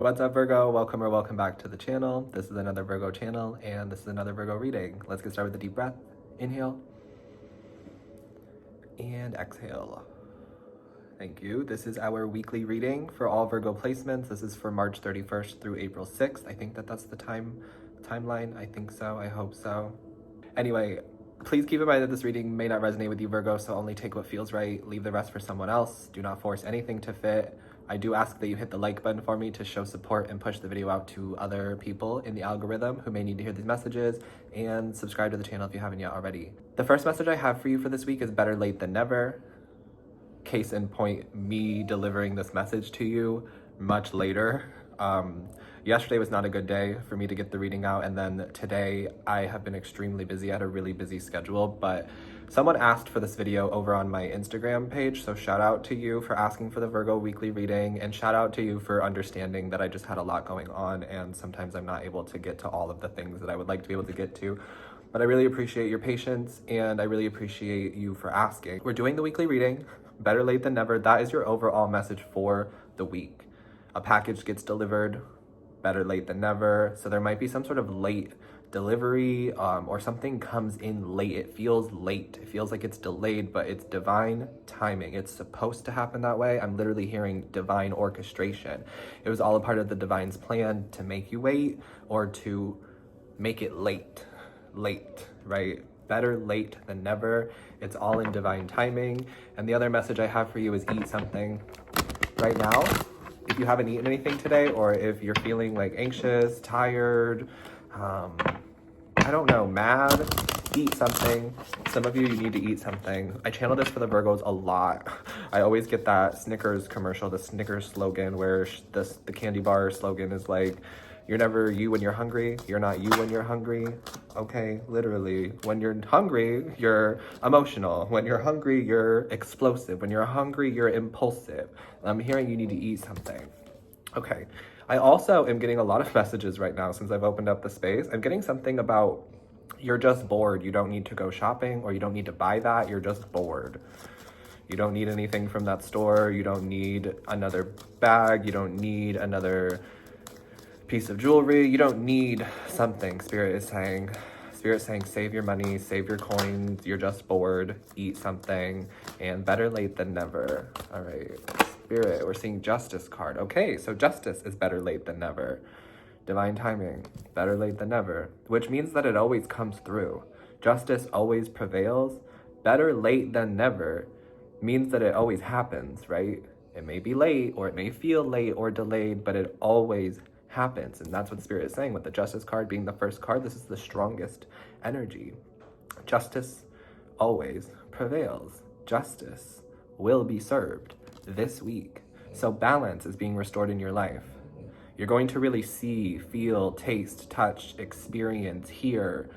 What's up, Virgo? Welcome or welcome back to the channel. This is another Virgo channel, and this is another Virgo reading. Let's get started with a deep breath. Inhale and exhale. Thank you. This is our weekly reading for all Virgo placements. This is for March 31st through April 6th. I think that's the timeline. I think so. I hope so. Anyway, please keep in mind that this reading may not resonate with you, Virgo, so only take what feels right. Leave the rest for someone else. Do not force anything to fit. I do ask that you hit the like button for me to show support and push the video out to other people in the algorithm who may need to hear these messages, and subscribe to the channel if you haven't yet already. The first message I have for you for this week is better late than never. Case in point, me delivering this message to you much later. Yesterday was not a good day for me to get the reading out, and then today I have been extremely busy. I had a really busy schedule, but someone asked for this video over on my Instagram page, so shout out to you for asking for the Virgo weekly reading, and shout out to you for understanding that I just had a lot going on, and sometimes I'm not able to get to all of the things that I would like to be able to get to. But I really appreciate your patience, and I really appreciate you for asking. We're doing the weekly reading, better late than never. That is your overall message for the week. A package gets delivered, better late than never. So there might be some sort of late delivery, or something comes in late. It feels late. It feels like it's delayed, but it's divine timing. It's supposed to happen that way. I'm literally hearing divine orchestration. It was all a part of the divine's plan to make you wait or to make it late, right? Better late than never. It's all in divine timing. And the other message I have for you is eat something right now. If you haven't eaten anything today, or if you're feeling like anxious, tired, I don't know, mad, eat something. Some of you need to eat something. I channel this for the Virgos a lot. I always get that Snickers commercial, the Snickers slogan, where the candy bar slogan is like, you're never you when you're hungry. You're not you when you're hungry. Okay, literally. When you're hungry, you're emotional. When you're hungry, you're explosive. When you're hungry, you're impulsive. I'm hearing you need to eat something. Okay. I also am getting a lot of messages right now since I've opened up the space. I'm getting something about you're just bored. You don't need to go shopping, or you don't need to buy that. You're just bored. You don't need anything from that store. You don't need another bag. You don't need another piece of jewelry. You don't need something. Spirit is saying save your money, save your coins. You're just bored. Eat something, and better late than never. All right, Spirit, we're seeing Justice card. Okay, so justice is better late than never. Divine timing, better late than never, which means that it always comes through. Justice always prevails. Better late than never means that it always happens, right? It may be late, or it may feel late or delayed, but it always happens. And that's what Spirit is saying with the Justice card being the first card. This is the strongest energy. Justice always prevails. Justice will be served this week. So balance is being restored in your life. You're going to really see, feel, taste, touch, experience, hear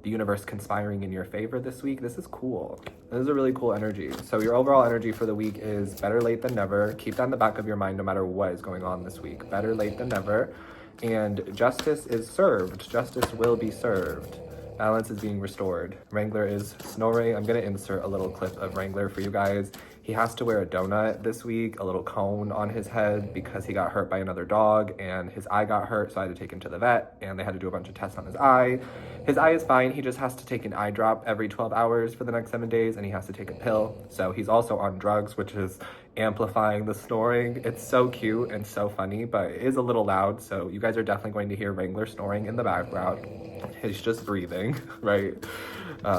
the universe conspiring in your favor this week. This is cool. This is a really cool energy. So your overall energy for the week is better late than never. Keep that in the back of your mind no matter what is going on this week. Better late than never. And justice is served. Justice will be served. Balance is being restored. Wrangler is snoring. I'm going to insert a little clip of Wrangler for you guys. He has to wear a donut this week, a little cone on his head, because he got hurt by another dog and his eye got hurt, so I had to take him to the vet and they had to do a bunch of tests on his eye. His eye is fine. He just has to take an eye drop every 12 hours for the next 7 days, and he has to take a pill. So he's also on drugs, which is amplifying the snoring. It's so cute and so funny, but it is a little loud, so you guys are definitely going to hear Wrangler snoring in the background. He's just breathing, right?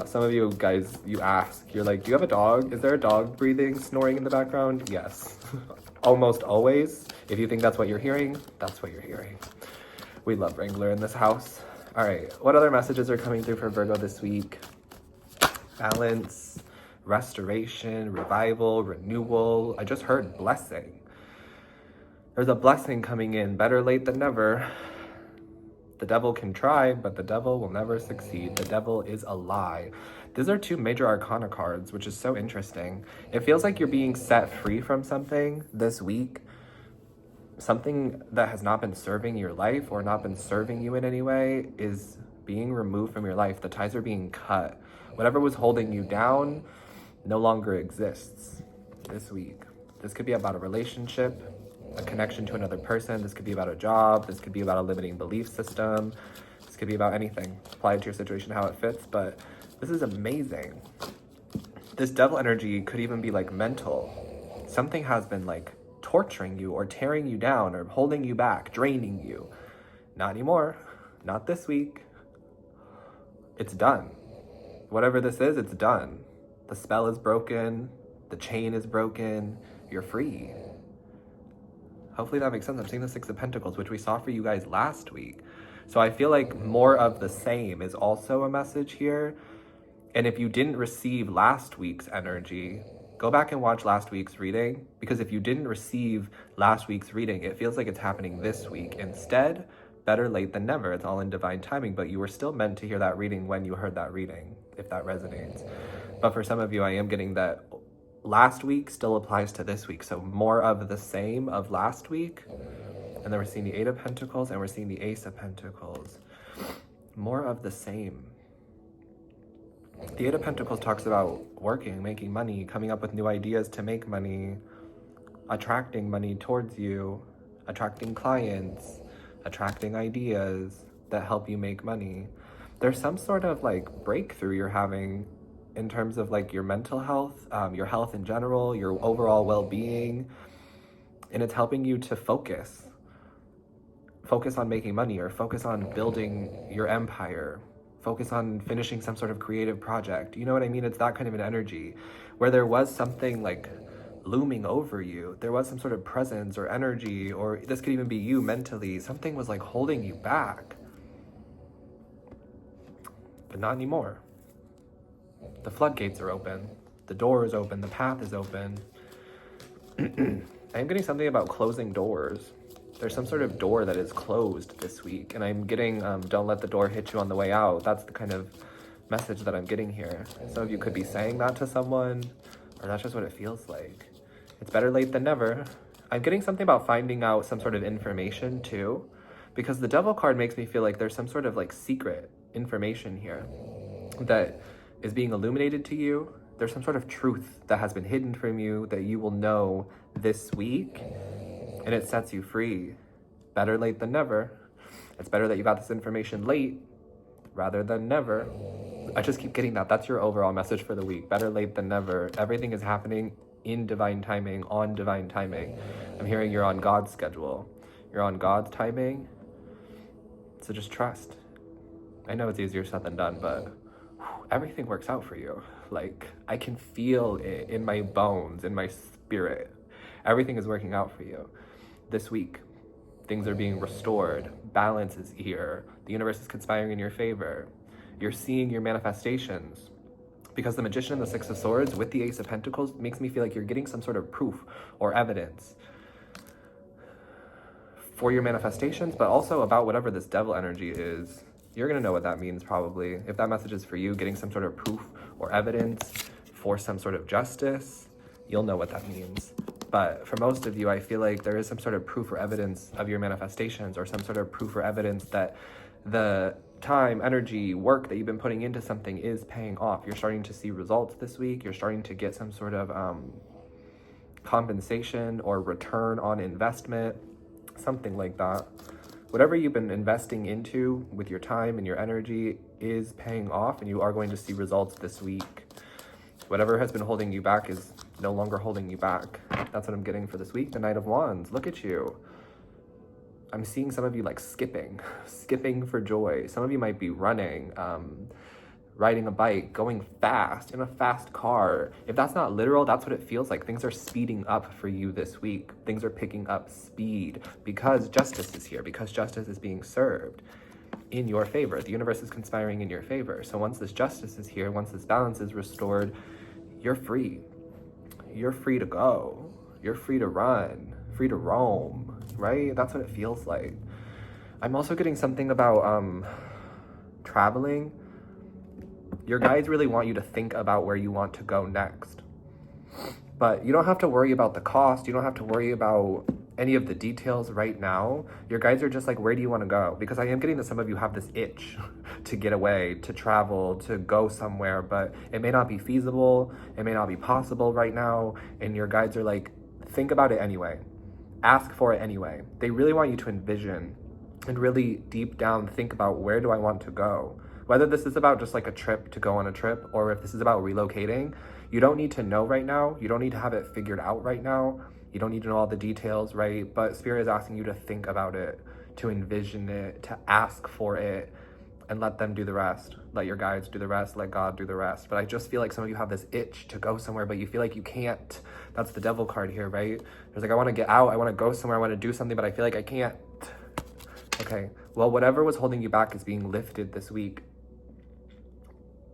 Some of you guys, you ask, you're like, do you have a dog? Is there a dog breathing, snoring in the background? Yes. Almost always. If you think that's what you're hearing, that's what you're hearing. We love Wrangler in this house. All right, what other messages are coming through for Virgo this week? Balance, restoration, revival, renewal. I just heard blessing. There's a blessing coming in, better late than never. The devil can try, but the devil will never succeed. The devil is a lie. These are two major arcana cards, which is so interesting. It feels like you're being set free from something this week. Something that has not been serving your life or not been serving you in any way is being removed from your life. The ties are being cut. Whatever was holding you down no longer exists this week. This could be about a relationship. a connection to another person. This could be about a job. This could be about a limiting belief system. This could be about anything. Apply it to your situation how it fits, but this is amazing. This devil energy could even be like mental. Something has been like torturing you or tearing you down or holding you back, draining you. Not anymore. Not this week. It's done. Whatever this is, it's done. The spell is broken. The chain is broken. You're free. Hopefully that makes sense. I'm seeing the Six of Pentacles, which we saw for you guys last week. So I feel like more of the same is also a message here. And if you didn't receive last week's energy, go back and watch last week's reading, because if you didn't receive last week's reading, it feels like it's happening this week. Instead, better late than never. It's all in divine timing, but you were still meant to hear that reading when you heard that reading, if that resonates. But for some of you, I am getting that last week still applies to this week. So more of the same of last week. And then we're seeing the Eight of Pentacles and we're seeing the Ace of Pentacles. More of the same. The Eight of Pentacles talks about working, making money, coming up with new ideas to make money, attracting money towards you, attracting clients, attracting ideas that help you make money. There's some sort of like breakthrough you're having in terms of like your mental health, your health in general, your overall well-being, and it's helping you to focus on making money, or focus on building your empire, focus on finishing some sort of creative project. You know what I mean? It's that kind of an energy where there was something like looming over you. There was some sort of presence or energy, or this could even be you mentally. Something was like holding you back, but not anymore. The floodgates are open. The door is open. The path is open. I'm getting something about closing doors. There's some sort of door that is closed this week, and I'm getting don't let the door hit you on the way out. That's the kind of message that I'm getting here. Some of you could be saying that to someone, or that's just what it feels like. It's better late than never. I'm getting something about finding out some sort of information too, because the Devil card makes me feel like there's some sort of like secret information here that is being illuminated to you. There's some sort of truth that has been hidden from you that you will know this week, and it sets you free. Better late than never. It's better that you got this information late rather than never. I just keep getting that. That's your overall message for the week. Better late than never. Everything is happening in divine timing, on divine timing. I'm hearing you're on God's schedule. You're on God's timing. So just trust. I know it's easier said than done, but everything works out for you. Like, I can feel it in my bones, in my spirit. Everything is working out for you. This week, things are being restored. Balance is here. The universe is conspiring in your favor. You're seeing your manifestations. Because the Magician and the Six of Swords with the Ace of Pentacles makes me feel like you're getting some sort of proof or evidence for your manifestations, but also about whatever this devil energy is. You're gonna know what that means probably. If that message is for you, getting some sort of proof or evidence for some sort of justice, you'll know what that means. But for most of you, I feel like there is some sort of proof or evidence of your manifestations, or some sort of proof or evidence that the time, energy, work that you've been putting into something is paying off. You're starting to see results this week. You're starting to get some sort of compensation or return on investment, something like that. Whatever you've been investing into with your time and your energy is paying off, and you are going to see results this week. Whatever has been holding you back is no longer holding you back. That's what I'm getting for this week. The Knight of Wands, look at you. I'm seeing some of you like skipping for joy. Some of you might be running, riding a bike, going fast, in a fast car. If that's not literal, that's what it feels like. Things are speeding up for you this week. Things are picking up speed because justice is here, because justice is being served in your favor. The universe is conspiring in your favor. So once this justice is here, once this balance is restored, you're free. You're free to go. You're free to run, free to roam, right? That's what it feels like. I'm also getting something about traveling. Your guides really want you to think about where you want to go next. But you don't have to worry about the cost. You don't have to worry about any of the details right now. Your guides are just like, where do you want to go? Because I am getting that some of you have this itch to get away, to travel, to go somewhere, but it may not be feasible. It may not be possible right now. And your guides are like, think about it anyway. ask for it anyway. They really want you to envision and really deep down think about, where do I want to go? Whether this is about just like a trip to go on a trip, or if this is about relocating, you don't need to know right now. You don't need to have it figured out right now. You don't need to know all the details, right? But Spirit is asking you to think about it, to envision it, to ask for it, and let them do the rest. Let your guides do the rest, let God do the rest. But I just feel like some of you have this itch to go somewhere, but you feel like you can't. That's the devil card here, right? There's like, I want to get out, I want to go somewhere, I want to do something, but I feel like I can't. Okay, well, whatever was holding you back is being lifted this week.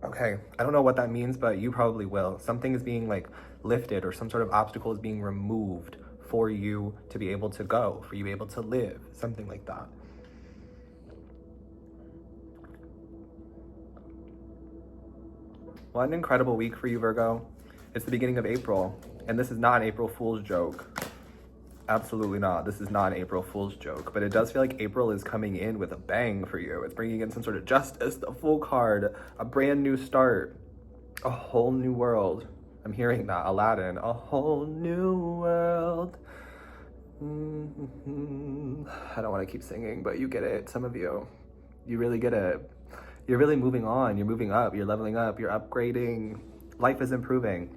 Okay, I don't know what that means, but you probably will. Something is being like lifted, or some sort of obstacle is being removed for you to be able to go, for you to be able to live, something like that. What an incredible week for you, Virgo. It's the beginning of April, and this is not an April Fool's joke. Absolutely not. This is not an April Fool's joke, but it does feel like April is coming in with a bang for you. It's bringing in some sort of justice, the Fool card, a brand new start, a whole new world. I'm hearing that, Aladdin, a whole new world. I don't want to keep singing, but you get it, some of you. You really get it. You're really moving on, you're moving up, you're leveling up, you're upgrading. Life is improving.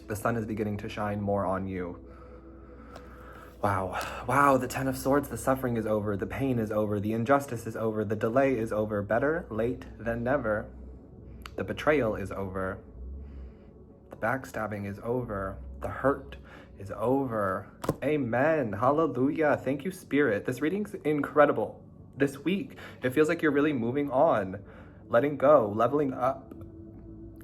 The sun is beginning to shine more on you. Wow, the 10 of Swords, the suffering is over, the pain is over, the injustice is over, the delay is over. Better late than never. The betrayal is over. The backstabbing is over. The hurt is over. Amen. Hallelujah. Thank you, Spirit. This reading's incredible. This week, it feels like you're really moving on, letting go, leveling up.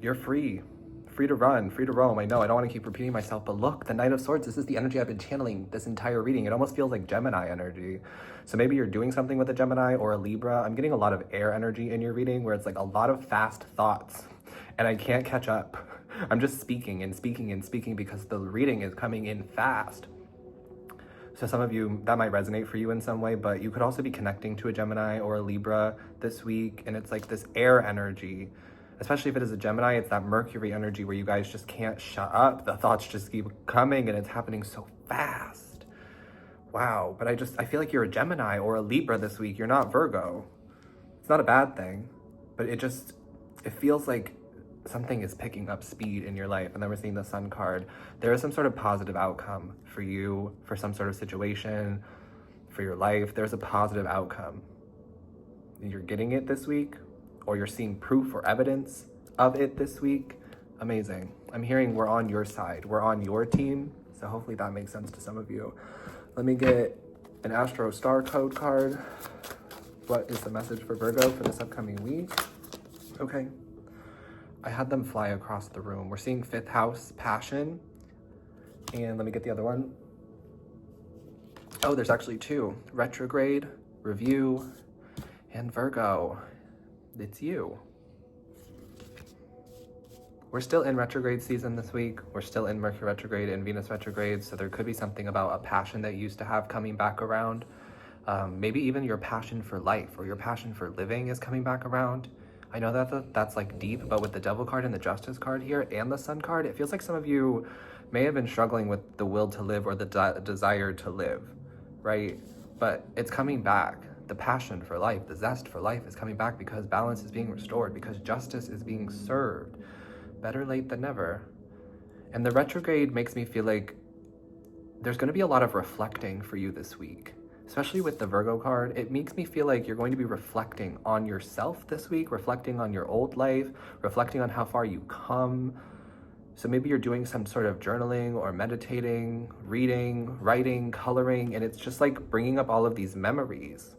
You're free. Free to run, free to roam. I know, I don't want to keep repeating myself, but look, the Knight of Swords, this is the energy I've been channeling this entire reading. It almost feels like Gemini energy. So maybe you're doing something with a Gemini or a Libra. I'm getting a lot of air energy in your reading, where it's like a lot of fast thoughts, and I can't catch up. I'm just speaking and speaking and speaking because the reading is coming in fast. So some of you, that might resonate for you in some way, but you could also be connecting to a Gemini or a Libra this week, and it's like this air energy. Especially if it is a Gemini, it's that Mercury energy where you guys just can't shut up. The thoughts just keep coming, and it's happening so fast. Wow, but I feel like you're a Gemini or a Libra this week. You're not Virgo. It's not a bad thing, but it feels like something is picking up speed in your life. And then we're seeing the Sun card. There is some sort of positive outcome for you, for some sort of situation, for your life. There's a positive outcome. You're getting it this week, or you're seeing proof or evidence of it this week. Amazing. I'm hearing we're on your side. We're on your team. So hopefully that makes sense to some of you. Let me get an Astro Star Code card. What is the message for Virgo for this upcoming week? Okay. I had them fly across the room. We're seeing 5th house, passion. And let me get the other one. Oh, there's actually 2. Retrograde, review, and Virgo. It's you. We're still in retrograde season this week. We're still in Mercury retrograde and Venus retrograde, so there could be something about a passion that you used to have coming back around. Maybe even your passion for life or your passion for living is coming back around. I know that's like deep, but with the Devil card and the Justice card here and the Sun card, it feels like some of you may have been struggling with the will to live or the desire to live, right? But it's coming back. The passion for life, the zest for life is coming back because balance is being restored, because justice is being served. Better late than never. And the retrograde makes me feel like there's going to be a lot of reflecting for you this week, especially with the Virgo card. It makes me feel like you're going to be reflecting on yourself this week, reflecting on your old life, reflecting on how far you come. So maybe you're doing some sort of journaling or meditating, reading, writing, coloring, and it's just like bringing up all of these memories.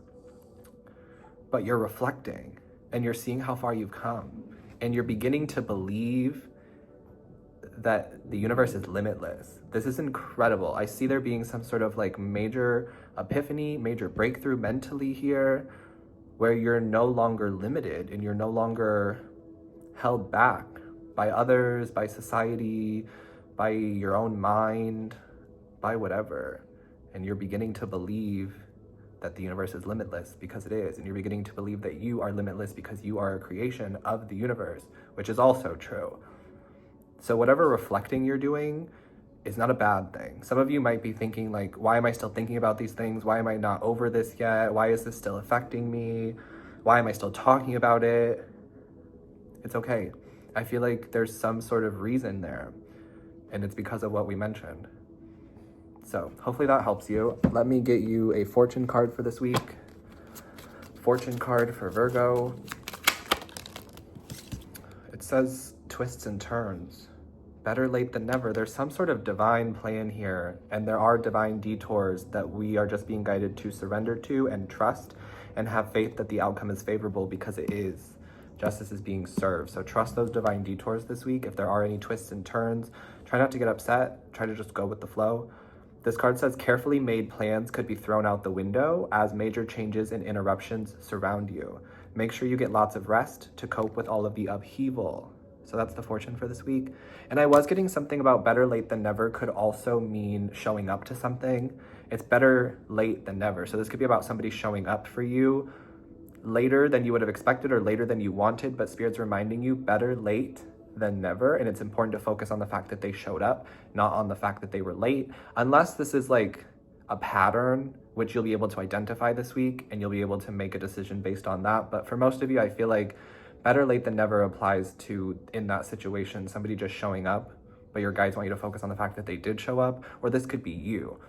But you're reflecting and you're seeing how far you've come, and you're beginning to believe that the universe is limitless. This is incredible. I see there being some sort of like major epiphany, major breakthrough mentally here, where you're no longer limited and you're no longer held back by others, by society, by your own mind, by whatever. And you're beginning to believe that the universe is limitless because it is. And you're beginning to believe that you are limitless because you are a creation of the universe, which is also true. So whatever reflecting you're doing, is not a bad thing. Some of you might be thinking like, why am I still thinking about these things? Why am I not over this yet? Why is this still affecting me? Why am I still talking about it? It's okay. I feel like there's some sort of reason there, and it's because of what we mentioned. So hopefully that helps you. Let me get you a fortune card for this week. Fortune card for Virgo. It says twists and turns. Better late than never. There's some sort of divine plan here, and there are divine detours that we are just being guided to surrender to and trust and have faith that the outcome is favorable, because it is. Justice is being served. So trust those divine detours this week. If there are any twists and turns, try not to get upset. Try to just go with the flow. This card says carefully made plans could be thrown out the window as major changes and interruptions surround you. Make sure you get lots of rest to cope with all of the upheaval. So that's the fortune for this week. And I was getting something about better late than never could also mean showing up to something. It's better late than never. So this could be about somebody showing up for you later than you would have expected or later than you wanted, but Spirit's reminding you better late than never. And it's important to focus on the fact that they showed up, not on the fact that they were late, unless this is like a pattern, which you'll be able to identify this week and you'll be able to make a decision based on that. But for most of you, I feel like better late than never applies to, in that situation, somebody just showing up, but your guides want you to focus on the fact that they did show up. Or this could be you.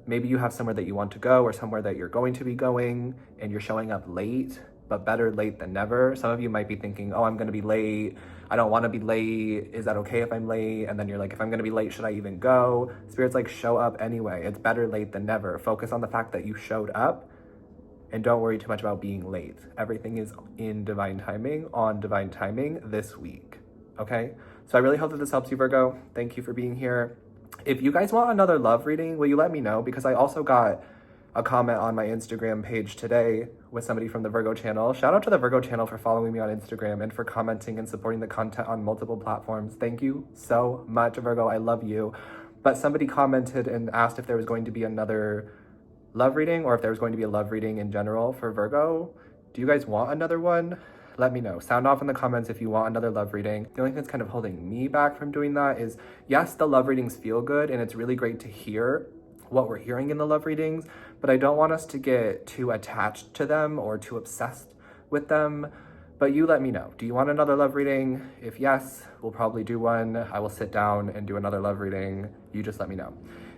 Maybe you have somewhere that you want to go or somewhere that you're going to be going and you're showing up late, but better late than never. Some of you might be thinking, oh, I'm gonna be late. I don't wanna be late. Is that okay if I'm late? And then you're like, if I'm gonna be late, should I even go? Spirit's like, show up anyway. It's better late than never. Focus on the fact that you showed up and don't worry too much about being late. Everything is in divine timing, on divine timing this week, okay? So I really hope that this helps you, Virgo. Thank you for being here. If you guys want another love reading, will you let me know? Because I also got a comment on my Instagram page today with somebody from the Virgo Channel. Shout out to the Virgo Channel for following me on Instagram and for commenting and supporting the content on multiple platforms. Thank you so much, Virgo. I love you. But somebody commented and asked if there was going to be another love reading or if there was going to be a love reading in general for Virgo. Do you guys want another one? Let me know. Sound off in the comments if you want another love reading. The only thing that's kind of holding me back from doing that is, yes, the love readings feel good and it's really great to hear what we're hearing in the love readings, but I don't want us to get too attached to them or too obsessed with them. But you let me know. Do you want another love reading? If yes, we'll probably do one. I will sit down and do another love reading. You just let me know.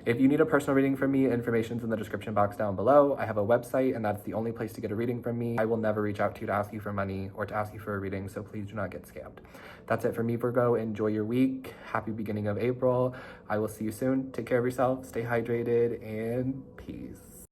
If you need a personal reading from me, information's in the description box down below. I have a website and that's the only place to get a reading from me. I will never reach out to you to ask you for money or to ask you for a reading, so please do not get scammed. That's it for me, Virgo. Enjoy your week. Happy beginning of April. I will see you soon. Take care of yourself, stay hydrated, and peace.